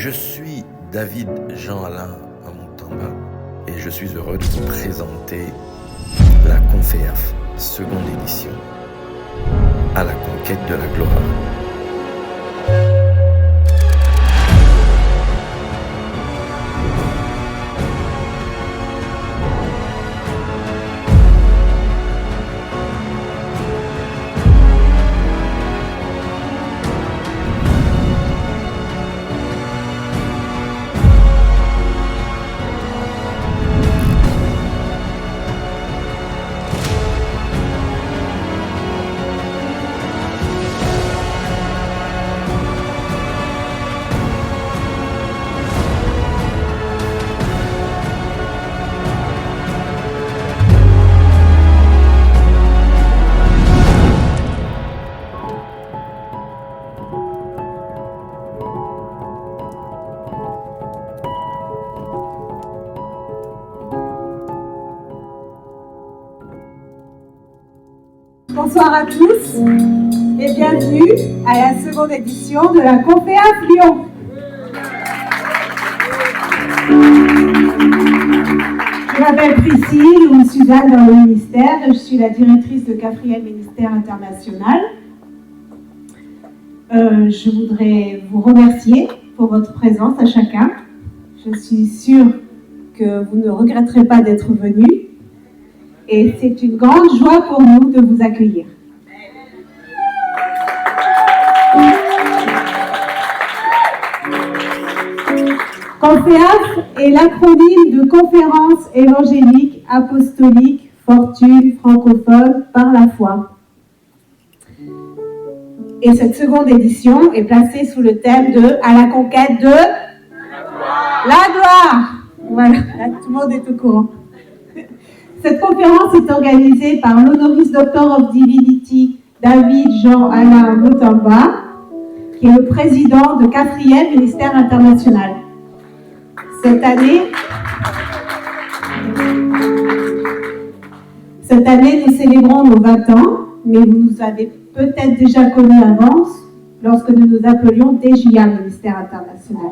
Je suis David Jean-Alain Amoutamba et je suis heureux de vous présenter la CONFEAF, seconde édition, à la conquête de la gloire. Bonsoir à tous et bienvenue à la seconde édition de la CONFEAF Lyon. Je m'appelle Priscille ou Suzanne dans le ministère, je suis la directrice de Cafriel Ministère International. Je voudrais vous remercier pour votre présence à chacun. Je suis sûre que vous ne regretterez pas d'être venus. Et c'est une grande joie pour nous de vous accueillir. CONFEAF est l'acronyme de Conférence évangélique apostolique fortune francophone par la foi. Et cette seconde édition est placée sous le thème de « À la conquête de la gloire ». Voilà, là, tout le monde est au courant. Cette conférence est organisée par l'Honoris Doctor of Divinity David Jean-Alain Amoutamba, qui est le président de Cafriel Ministère International. Cette année, nous célébrons nos 20 ans, mais vous nous avez peut-être déjà connus avant, lorsque nous nous appelions DJA Ministère International.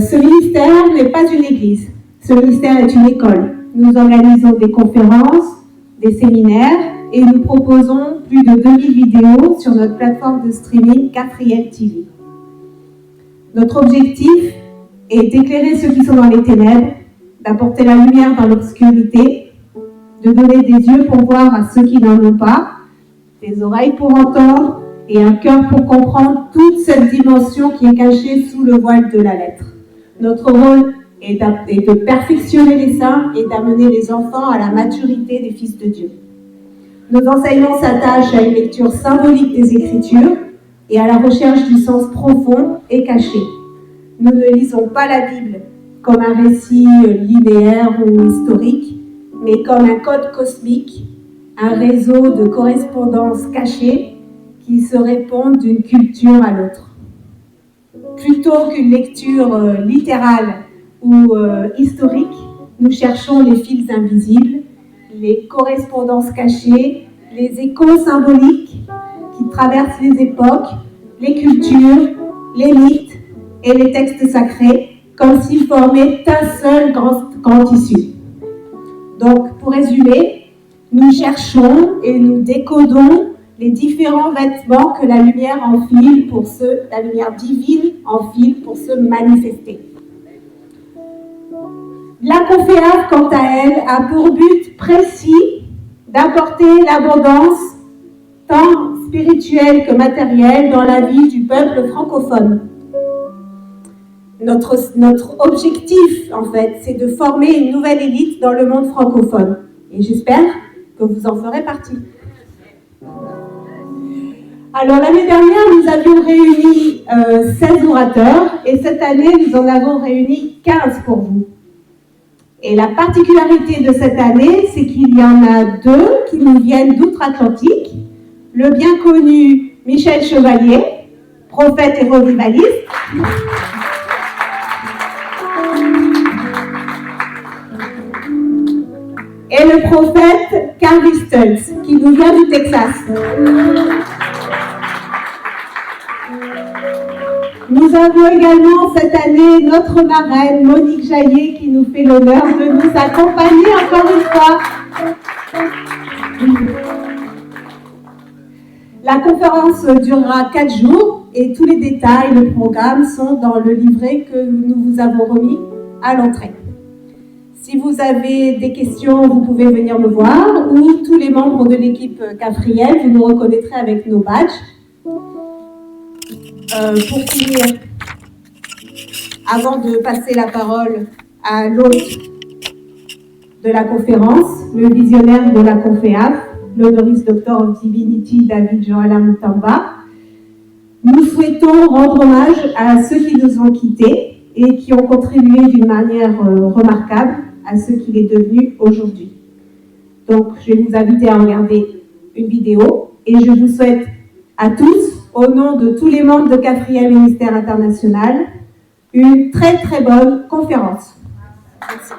Ce ministère n'est pas une église. Ce ministère est une école. Nous organisons des conférences, des séminaires et nous proposons plus de 2000 vidéos sur notre plateforme de streaming Cafriel TV. Notre objectif est d'éclairer ceux qui sont dans les ténèbres, d'apporter la lumière dans l'obscurité, de donner des yeux pour voir à ceux qui n'en ont pas, des oreilles pour entendre et un cœur pour comprendre toute cette dimension qui est cachée sous le voile de la lettre. Notre rôle et de perfectionner les saints et d'amener les enfants à la maturité des fils de Dieu. Nos enseignements s'attachent à une lecture symbolique des Écritures et à la recherche du sens profond et caché. Nous ne lisons pas la Bible comme un récit linéaire ou historique, mais comme un code cosmique, un réseau de correspondances cachées qui se répondent d'une culture à l'autre. Plutôt qu'une lecture littérale ou historique, nous cherchons les fils invisibles, les correspondances cachées, les échos symboliques qui traversent les époques, les cultures, les mythes et les textes sacrés, comme s'ils formaient un seul grand tissu. Donc, pour résumer, nous cherchons et nous décodons les différents vêtements que la lumière enfile la lumière divine enfile pour se manifester. La CONFEAF, quant à elle, a pour but précis d'apporter l'abondance, tant spirituelle que matérielle, dans la vie du peuple francophone. Notre objectif, en fait, c'est de former une nouvelle élite dans le monde francophone. Et j'espère que vous en ferez partie. Alors, l'année dernière, nous avions réuni 16 orateurs, et cette année, nous en avons réuni 15 pour vous. Et la particularité de cette année, c'est qu'il y en a 2 qui nous viennent d'outre-Atlantique. Le bien connu Michel Chevalier, prophète et revivaliste. Et le prophète Carl Stultz, qui nous vient du Texas. Nous avons également cette année notre marraine, Monique Jaillet, qui nous fait l'honneur de nous accompagner encore une fois. La conférence durera 4 jours et tous les détails, le programme sont dans le livret que nous vous avons remis à l'entrée. Si vous avez des questions, vous pouvez venir me voir ou tous les membres de l'équipe Cafriel, vous nous reconnaîtrez avec nos badges. Pour finir, avant de passer la parole à l'hôte de la conférence, le visionnaire de la Conféaf, l'honoris doctor of divinity David Joala Mutamba, nous souhaitons rendre hommage à ceux qui nous ont quittés et qui ont contribué d'une manière remarquable à ce qu'il est devenu aujourd'hui. Donc, je vais vous inviter à regarder une vidéo et je vous souhaite à tous, au nom de tous les membres de 4e Ministère International, une très très bonne conférence. Merci.